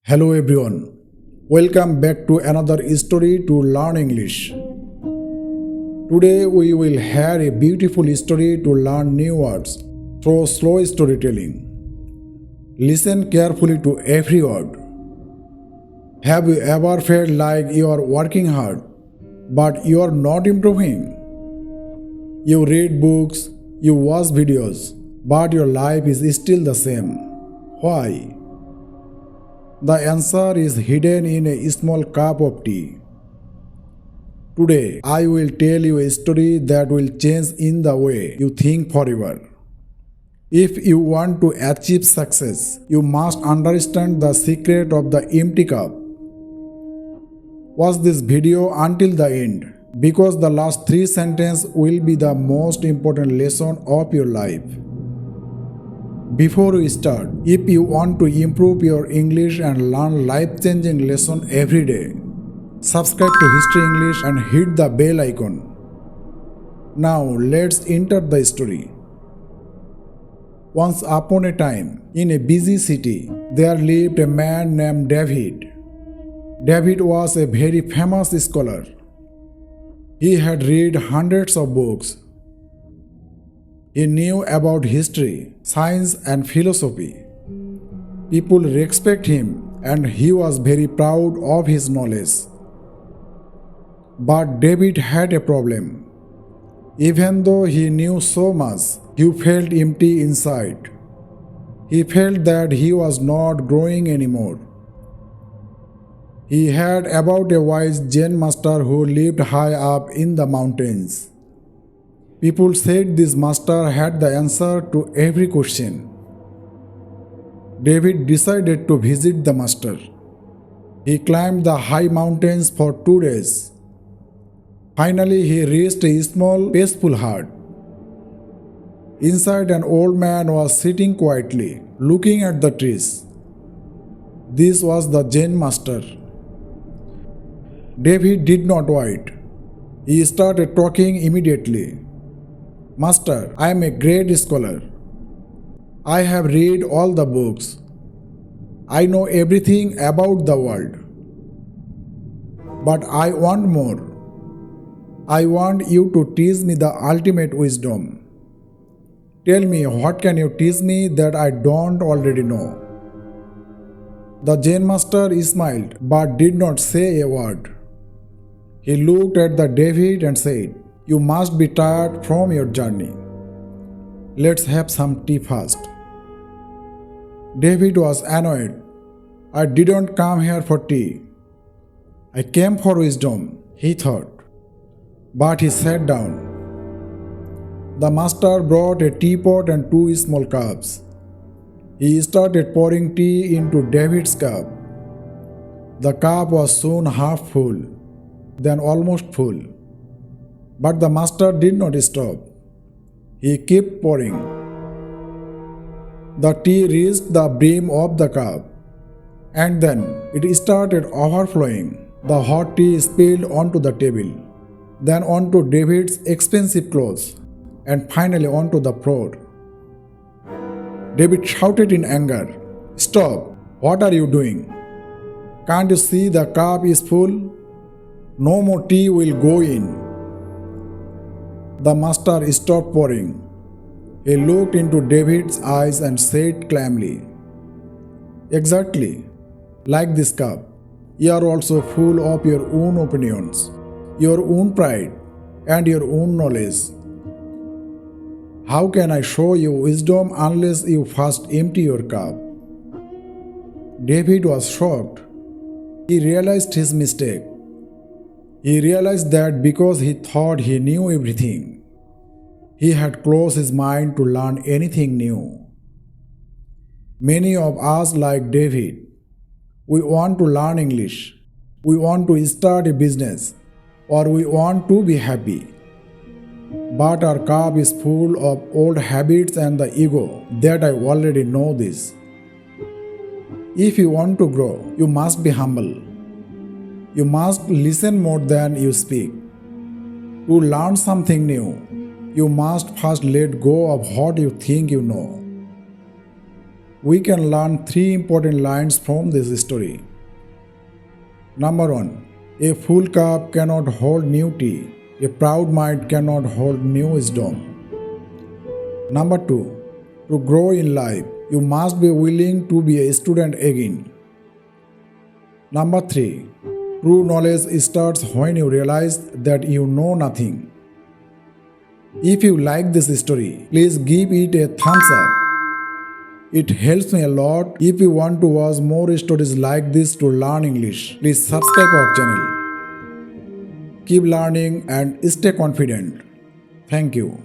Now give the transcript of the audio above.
Hello everyone. Welcome back to another story to learn English. Today we will hear a beautiful story to learn new words through slow storytelling. Listen carefully to every word. Have you ever felt like you are working hard but you are not improving? You read books, you watch videos, but your life is still the same. Why? The answer is hidden in a small cup of tea. Today, I will tell you a story that will change in the way you think forever. If you want to achieve success, you must understand the secret of the empty cup. Watch this video until the end because the last 3 sentences will be the most important lesson of your life. Before we start, if you want to improve your English and learn life-changing lesson every day, subscribe to History English and hit the bell icon. Now let's enter the story. Once upon a time, in a busy city, there lived a man named David. David was a very famous scholar. He had read hundreds of books. He knew about history, science, and philosophy. People respect him, and he was very proud of his knowledge. But David had a problem. Even though he knew so much, he felt empty inside. He felt that he was not growing anymore. He heard about a wise Zen Master who lived high up in the mountains. People said this master had the answer to every question. David decided to visit the master. He climbed the high mountains for 2 days. Finally, he reached a small, peaceful hut. Inside, an old man was sitting quietly, looking at the trees. This was the Zen master. David did not wait. He started talking immediately. Master, I am a great scholar. I have read all the books. I know everything about the world. But I want more. I want you to teach me the ultimate wisdom. Tell me, what can you teach me that I don't already know? The Zen master smiled but did not say a word. He looked at the David and said, "You must be tired from your journey. Let's have some tea first." David was annoyed. I didn't come here for tea. I came for wisdom, he thought. But he sat down. The master brought a teapot and 2 small cups. He started pouring tea into David's cup. The cup was soon half full, then almost full. But the master did not stop. He kept pouring. The tea reached the brim of the cup, and then it started overflowing. The hot tea spilled onto the table, then onto David's expensive clothes, and finally onto the floor. David shouted in anger, "Stop! What are you doing? Can't you see the cup is full? No more tea will go in." The master stopped pouring. He looked into David's eyes and said calmly, "Exactly, like this cup, you are also full of your own opinions, your own pride, and your own knowledge. How can I show you wisdom unless you first empty your cup?" David was shocked. He realized his mistake. He realized that because he thought he knew everything, he had closed his mind to learn anything new. Many of us, like David, we want to learn English, we want to start a business, or we want to be happy. But our cup is full of old habits and the ego that I already know this. If you want to grow, you must be humble. You must listen more than you speak. To learn something new, you must first let go of what you think you know. We can learn three important lines from this story. Number 1. A full cup cannot hold new tea. A proud mind cannot hold new wisdom. Number 2. To grow in life, you must be willing to be a student again. Number 3. True knowledge starts when you realize that you know nothing. If you like this story, please give it a thumbs up. It helps me a lot. If you want to watch more stories like this to learn English, please subscribe our channel. Keep learning and stay confident. Thank you.